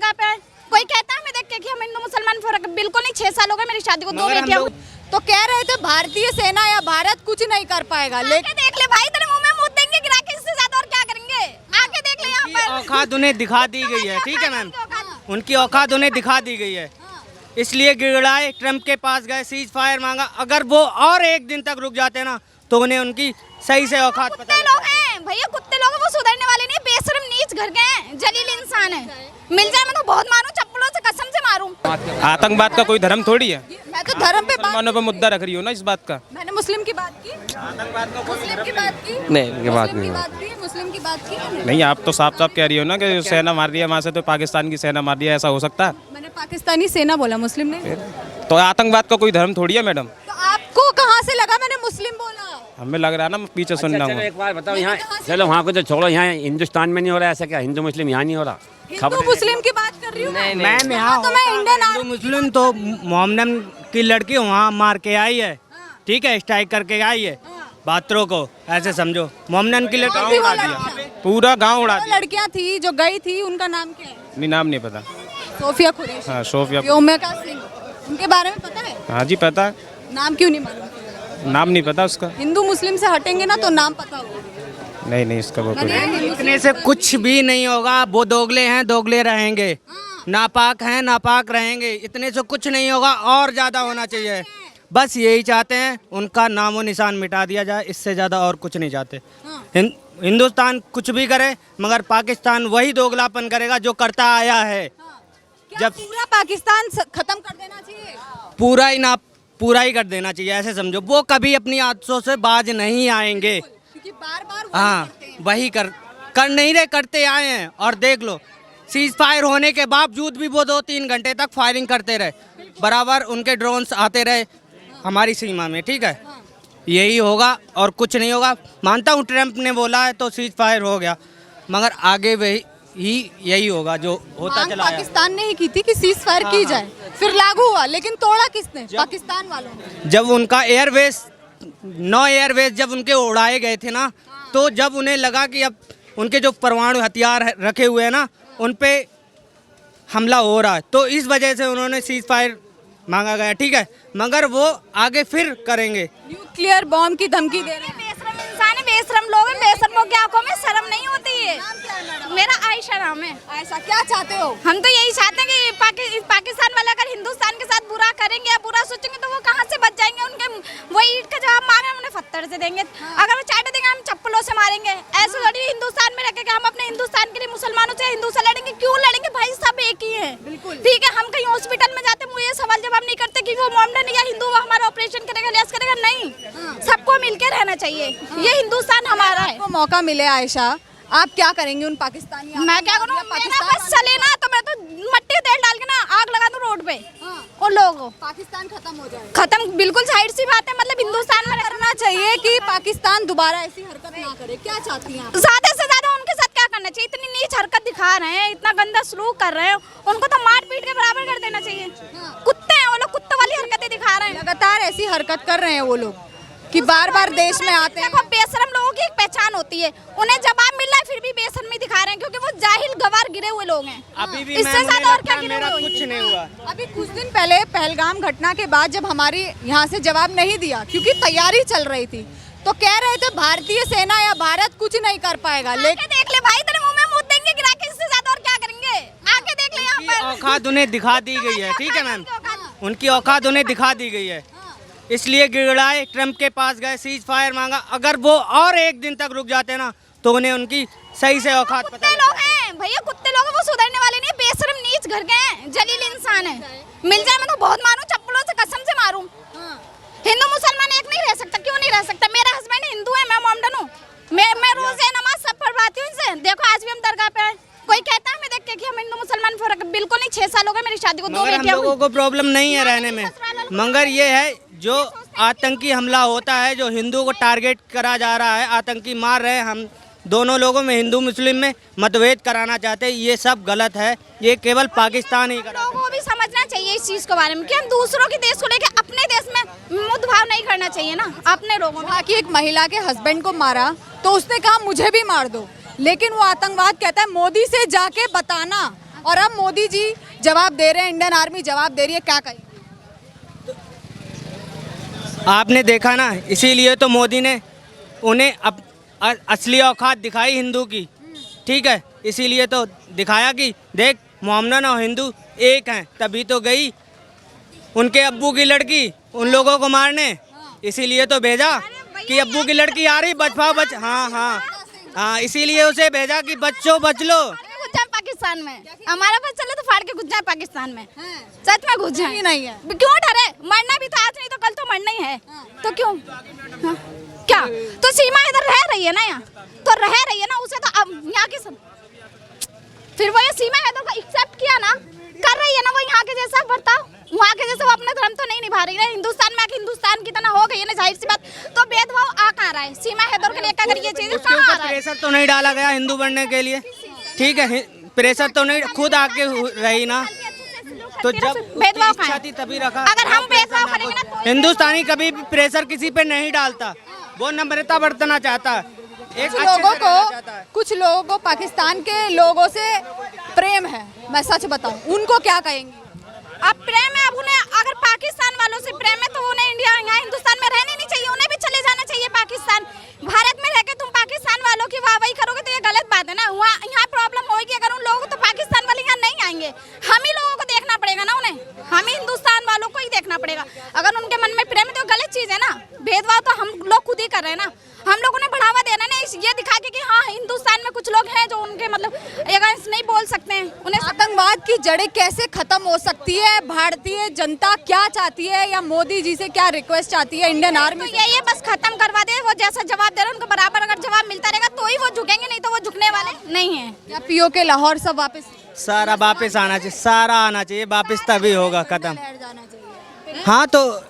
दरगाह पे आए, कोई कहता है हमें देख के कि हम हिंदू मुसलमान फर्क बिल्कुल नहीं। 6 साल हो गए मेरी शादी को, 2 बेटियां। तो कह रहे थे भारतीय सेना या भारत कुछ नहीं कर पाएगा, लेकिन देख ले भाई, तेरे मुंह में मुंह देंगे गिरा के, इससे ज्यादा और क्या करेंगे? आके देख ले यहाँ पर। औकात उन्हें दिखा दी गई है, ठीक है मैम, उनकी औकात उन्हें दिखा दी गई है, इसलिए गिड़गिड़ाए, ट्रम्प के पास गए, सीज फायर मांगा। अगर वो और 1 दिन तक रुक जाते ना तो उन्हें उनकी सही से औकात पता कुत्ते लोग हैं भैया, कुत्ते लोग हैं, वो सुधरने वाले नहीं, बेशरम नीच घर के हैं, जलील इंसान है। मिल जाए मैं तो बहुत मारूं, चप्पलों से कसम से मारूं। आतंकवाद का कोई धर्म थोड़ी है। मैं तो धर्म पे मुसलमानों पे मुद्दा रख रही हो ना इस बात का। मैंने मुस्लिम की बात की, मुस्लिम की बात की नहीं, उनकी बात नहीं मुस्लिम की बात की नहीं, आप तो साफ साफ कह रही हो ना कि सेना मार दिया वहाँ से, तो पाकिस्तान की सेना मार दिया, ऐसा हो सकता है? मैंने पाकिस्तानी सेना बोला, मुस्लिम नहीं। तो आतंकवाद का कोई धर्म थोड़ी है मैडम। तो आपको कहाँ से लगा मैंने मुस्लिम बोला? हमें लग रहा है ना पीछे सुनना चलो एक बार बताओ, यहाँ चलो वहाँ को तो छोड़ो, यहाँ हिंदुस्तान में नहीं हो रहा ऐसा क्या? हिंदू मुस्लिम यहाँ नहीं हो रहा? हिंदू मुस्लिम की बात कर रही हूँ मैम, यहाँ तो मैं इंडियन हिंदू मुस्लिम तो मोहम्मद की लड़की वहाँ मार के आई है, ठीक है, स्ट्राइक करके आई है बातरों को, ऐसे समझो। मोहम्मद की लड़की उड़ा दिया, पूरा गाँव उड़ा दिया। लड़कियाँ थी जो गई थी, उनका नाम क्या है? नहीं, नाम नहीं पता। सोफिया कुरैशी, हाँ, सोफिया, योमिका सिंह, उनके बारे में पता है? हाँ जी पता है। नाम क्यों नहीं मालूम? नाम नहीं पता उसका। हिंदू मुस्लिम से हटेंगे ना तो नाम पता होगा। नहीं, इसका वो इतने से कुछ भी नहीं होगा, वो दोगले हैं, दोगले रहेंगे, नापाक हैं, नापाक रहेंगे, इतने से कुछ नहीं होगा, और ज़्यादा होना चाहिए। बस यही चाहते हैं, उनका नामो निशान मिटा दिया जाए, इससे ज़्यादा और कुछ नहीं चाहते। हिंदुस्तान कुछ भी करे मगर पाकिस्तान वही दोगलापन करेगा जो करता आया है। जब पूरा पाकिस्तान खत्म कर देना चाहिए, पूरा ही कर देना चाहिए, ऐसे समझो। वो कभी अपनी आदतों से बाज नहीं आएंगे, क्योंकि बार-बार हाँ वही कर नहीं रहे, करते आए हैं। और देख लो, सीज फायर होने के बावजूद भी वो 2-3 घंटे तक फायरिंग करते रहे, बराबर उनके ड्रोन्स आते रहे हमारी सीमा में, ठीक है। यही होगा और कुछ नहीं होगा। मानता हूँ ट्रम्प ने बोला है तो सीज फायर हो गया, मगर आगे यही होगा जो होता चला आया। पाकिस्तान ने ही की थी कि सीज फायर की जाए, फिर लागू हुआ, लेकिन तोड़ा किसने? पाकिस्तान वालों ने। जब उनका एयरवेज 9 एयरवेज जब उनके उड़ाए गए थे ना, तो जब उन्हें लगा कि अब उनके जो परमाणु हथियार रखे हुए हैं ना, उन पे हमला हो रहा है, तो इस वजह से उन्होंने सीज फायर मांगा गया, ठीक है। मगर वो आगे फिर करेंगे, न्यूक्लियर बॉम्ब की धमकी दे रहे हैं। बेशरम इंसान है, बेशरम लोग हैं, बेशरमों की आंखों में शर्म नहीं होती है। मेरा आयशा नाम है। ऐसा क्या चाहते हो? हम तो यही चाहते हैं कि पाकिस्तान वाले अगर हिंदुस्तान के साथ बुरा करेंगे या बुरा सोचेंगे तो वो कहाँ से बच जाएंगे? उनके वो ईंट का जवाब मारे, उन्हें पत्थर से देंगे। अगर वो चाटे देंगे, हम चप्पलों से मारेंगे। ऐसे थोड़ी हिंदुस्तान में रखेंगे, हम अपने हिंदुस्तान के लिए मुसलमानों से, हिंदू से लड़ेंगे। क्यों लड़ेंगे भाई? सब एक ही है, ठीक है। हम कहीं हॉस्पिटल में जाते हैं, ये सवाल जवाब नहीं करते कि वो मोहम्मदन या हिंदू हमारा ऑपरेशन करेगा, लिहाज करेगा, नहीं। सबको मिलकर रहना चाहिए, ये हिंदुस्तान हमारा है। आपको मौका मिले आयशा, आप क्या करेंगे उन पाकिस्तानी? मैं क्या करूँ? मेरा बस चले ना तो मैं तो मट्टी तेल डाल के ना आग लगा दूं रोड पे, और लोगों पाकिस्तान खत्म हो जाए। खत्म, बिल्कुल जाहिर सी बात है। मतलब हिंदुस्तान में करना चाहिए कि पाकिस्तान दोबारा ऐसी हरकत ना करे। क्या चाहती हैं आप? ज्यादा से ज्यादा उनके साथ क्या करना चाहिए? इतनी नीच हरकत दिखा रहे हैं, इतना गंदा सलूक कर रहे हैं, उनको तो मार पीट के बराबर कर देना चाहिए। कुत्ते हैं वो लोग, कुत्ते वाली हरकतें दिखा रहे हैं। लगातार ऐसी हरकत कर रहे हैं वो लोग कि बार-बार देश में आते हैं। देखो, बेशरम लोगों की एक पहचान होती है, उन्हें जवाब मिल रहा है फिर भी बेशर्मी दिखा रहे हैं, क्योंकि वो जाहिल गवार गिरे हुए लोग हैं। अभी भी इससे ज्यादा और क्या गिरे मेरा हुए? कुछ नहीं हुआ। अभी कुछ दिन पहले पहलगाम घटना के बाद जब हमारी यहाँ से जवाब नहीं दिया, क्योंकि तैयारी चल रही थी, तो कह रहे थे भारतीय सेना या भारत कुछ नहीं कर पाएगा। लेकिन देख ले भाई, तेरे मुंह में मुंह देंगे गिरा के, इससे ज्यादा और क्या करेंगे? आके देख ले यहाँ पर। औकात उन्हें दिखा दी गई है, ठीक है मैम, उनकी औकात उन्हें दिखा दी गई है, इसलिए गिड़गिड़ाए, ट्रम्प के पास गए, सीज फायर मांगा। अगर वो और 1 दिन तक रुक जाते ना तो उन्हें उनकी सही से औकात पता कुत्ते लोग हैं भैया, कुत्ते लोग हैं, वो सुधरने वाले नहीं, बेशरम नीच घर के हैं, जलील इंसान है। मिल जाए मैं तो बहुत मारूं, चप्पलों से कसम से मारूं। हिंदू मुसलमान एक नहीं रह सकता, क्यों नहीं रह सकता? मेरा हस्बैंड हिंदू है, मैं मोहम्मदन हूँ, मैं रोज नमाज सब पढ़वाती हूँ इनसे। देखो आज भी हम दरगाह पे आए, कोई कहता है हमें देख के कि हम हिंदू मुसलमान फर्क बिल्कुल नहीं। 6 साल हो गए मेरी शादी को, 2 बेटियां। हम लोगों को प्रॉब्लम नहीं है रहने में, मगर ये है जो आतंकी हमला होता है, जो हिंदू को टारगेट करा जा रहा है, आतंकी मार रहे हैं, हम दोनों लोगों में, हिंदू मुस्लिम में मतभेद कराना चाहते हैं, ये सब गलत है। ये केवल पाकिस्तान ही करा। लोगों को भी समझना चाहिए इस चीज के बारे में कि हम दूसरों के देश को लेकर अपने देश में मुद्भाव नहीं करना चाहिए ना, अपने लोगों में। कि एक महिला के हस्बैंड को मारा तो उसने कहा मुझे भी मार दो, लेकिन वो आतंकवाद कहता है मोदी से जाके बताना और अब मोदी जी जवाब दे रहे हैं, इंडियन आर्मी जवाब दे रही है, क्या कहें? आपने देखा ना, इसीलिए तो मोदी ने उन्हें असली औकात दिखाई हिंदू की, ठीक है, इसीलिए तो दिखाया कि देख मोहम्मदन और हिंदू एक हैं, तभी तो गई उनके अब्बू की लड़की उन लोगों को मारने, इसीलिए तो भेजा कि अब्बू की लड़की आ रही, बच पाओ बच, हाँ, इसीलिए उसे भेजा कि बच्चों बच लो। घुस जाए पाकिस्तान में, हमारा बस चले तो फाड़ के घुस जाए पाकिस्तान में, सच में घुस जाए। नहीं है, क्यों डरे? मरना भी था आज, नहीं तो कल तो मरना ही है, तो क्यों? हाँ, क्या तो सीमा इधर रह रही है ना, यहाँ तो रह रही है ना, उसे तो अब यहाँ की फिर वो ये सीमा है तो एक्सेप्ट किया ना, कर रही है ना वो यहाँ के जैसा बर्ताव, वहाँ के जैसे वो अपना धर्म तो नहीं निभा रही है, हिंदुस्तान में आके हिंदुस्तान की तरह हो गई है ना, जाहिर सी बात, तो भेदभाव आ कहाँ रहा है? सीमा हैदर के लेकर ये चीजें उसके कहाँ आ ऊपर रहा है? प्रेशर तो नहीं डाला गया हिंदू बनने के लिए, ठीक है, प्रेशर तो नहीं, खुद आके रही ना, तो जब भेदभाव इच्छा थी तभी रखा। अगर हम भेदभाव करेंगे ना तो हिंदुस्तानी कभी भी प्रेशर किसी पे नहीं डालता, वो नम्रता बरतना चाहता है। कुछ लोगों को पाकिस्तान के लोगों से प्रेम है, मैं सच बताऊं, उनको क्या कहेंगी? अब प्रेम है, अब उन्हें अगर पाकिस्तान वालों से प्रेम है तो उन्हें इंडिया यहाँ हिंदुस्तान में रहने नहीं चाहिए, उन्हें भी चले जाना चाहिए पाकिस्तान। भारत में रहकर तुम पाकिस्तान वालों की वाहवाही करोगे तो ये गलत बात है ना, वहाँ यहाँ प्रॉब्लम होगी अगर उन लोगों को, तो पाकिस्तान वाले यहाँ नहीं आएंगे, हम ही लोगों को देखना पड़ेगा ना उन्हें, हम ही हिंदुस्तान वालों को ही देखना पड़ेगा। अगर उनके मन में प्रेम है तो गलत चीज़ है ना, भेदभाव तो हम लोग खुद ही कर रहे हैं ना, हम लोगों ने बढ़ावा देना नहीं, ये दिखा के कि हाँ हिंदुस्तान में कुछ लोग हैं जो उनके मतलब अगेंस्ट नहीं बोल सकते हैं, उन्हें आतंकवाद की जड़ें कैसे खत्म हो सकती है? भारतीय जनता क्या चाहती है, या मोदी जी से क्या रिक्वेस्ट चाहती है इंडियन आर्मी? तो यही है, बस खत्म करवा दे, वो जैसा जवाब दे रहे हैं उनको बराबर अगर जवाब मिलता रहेगा तो ही वो झुकेंगे, नहीं तो वो झुकने वाले नहीं है। या पीओके लाहौर सब वापस सारा वापस आना चाहिए, सारा आना चाहिए वापस, तभी होगा खत्म। लहर जाना चाहिए। हाँ, तो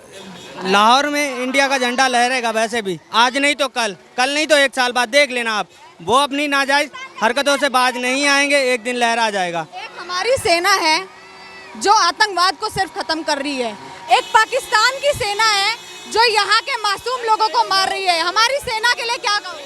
लाहौर में इंडिया का झंडा लहरेगा वैसे भी, आज नहीं तो कल, कल नहीं तो 1 साल बाद, देख लेना आप, वो अपनी नाजायज हरकतों से बाज नहीं आएंगे, एक दिन लहरा जाएगा। एक हमारी सेना है जो आतंकवाद को सिर्फ खत्म कर रही है, एक पाकिस्तान की सेना है जो यहाँ के मासूम लोगों को मार रही है, हमारी सेना के लिए क्या कहोगे?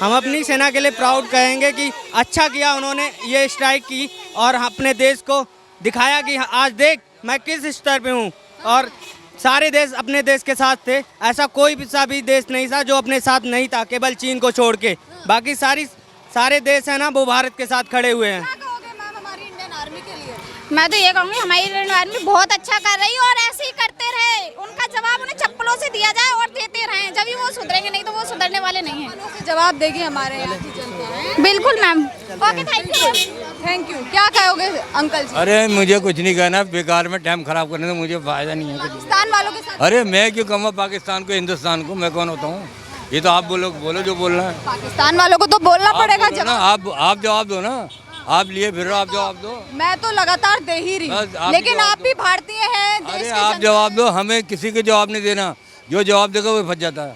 हम अपनी सेना के लिए प्राउड कहेंगे कि अच्छा किया उन्होंने ये स्ट्राइक की और अपने देश को दिखाया कि आज देख मैं किस स्तर पे हूँ, और सारे देश अपने देश के साथ थे, ऐसा कोई भी सा भी देश नहीं था जो अपने साथ नहीं था, केवल चीन को छोड़ के, बाकी सारे देश हैं ना वो भारत के साथ खड़े हुए हैं। क्या कहोगे मैम हमारी इंडियन आर्मी के लिए? मैं तो ये कहूँगी हमारी इंडियन आर्मी बहुत अच्छा कर रही है और ऐसे ही करते रहे, उनका जवाब उन्हें चप्पलों से दिया जाए और देते रहें, जब ही वो सुधरेंगे, नहीं तो वो सुधरने वाले नहीं हैं। जवाब देगी हमारे यहाँ की जनता। बिल्कुल मैम, ओके थैंक यू। क्या कहोगे अंकल जी? अरे मुझे कुछ नहीं कहना, बेकार में टाइम खराब करने से मुझे फायदा नहीं है कुछ। पाकिस्तान वालों के साथ? अरे मैं क्यों कहूँगा पाकिस्तान को, हिंदुस्तान को, मैं कौन होता हूँ? ये तो आप बोलो जो बोलना है। पाकिस्तान वालों को तो बोलना पड़ेगा जवाब। आप जवाब दो ना, आप लिए फिर आप जवाब दो। मैं तो लगातार दे ही रही, लेकिन आप भी भारतीय हैं। अरे आप जवाब दो, हमें किसी को जवाब नहीं देना, जो जवाब देगा वो फंस जाता है,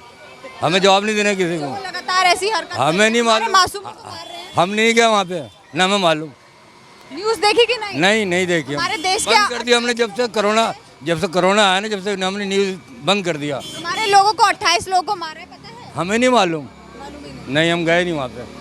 हमें जवाब नहीं देना किसी को। लगातार ऐसी हरकत हमें नहीं मालूम, मासूम को मार रहे हैं। हम नहीं गए वहाँ पे, ना हमें मालूम। न्यूज़ देखी कि नहीं? नहीं देखी, हमारे देश बंद कर दिया हमने जब से कोरोना आया ना, जब से हमने न्यूज़ बंद कर दिया। हमारे लोगों को 28 लोगों को मारे, पता है? हमें नहीं मालूम, नहीं हम गए नहीं वहाँ पे।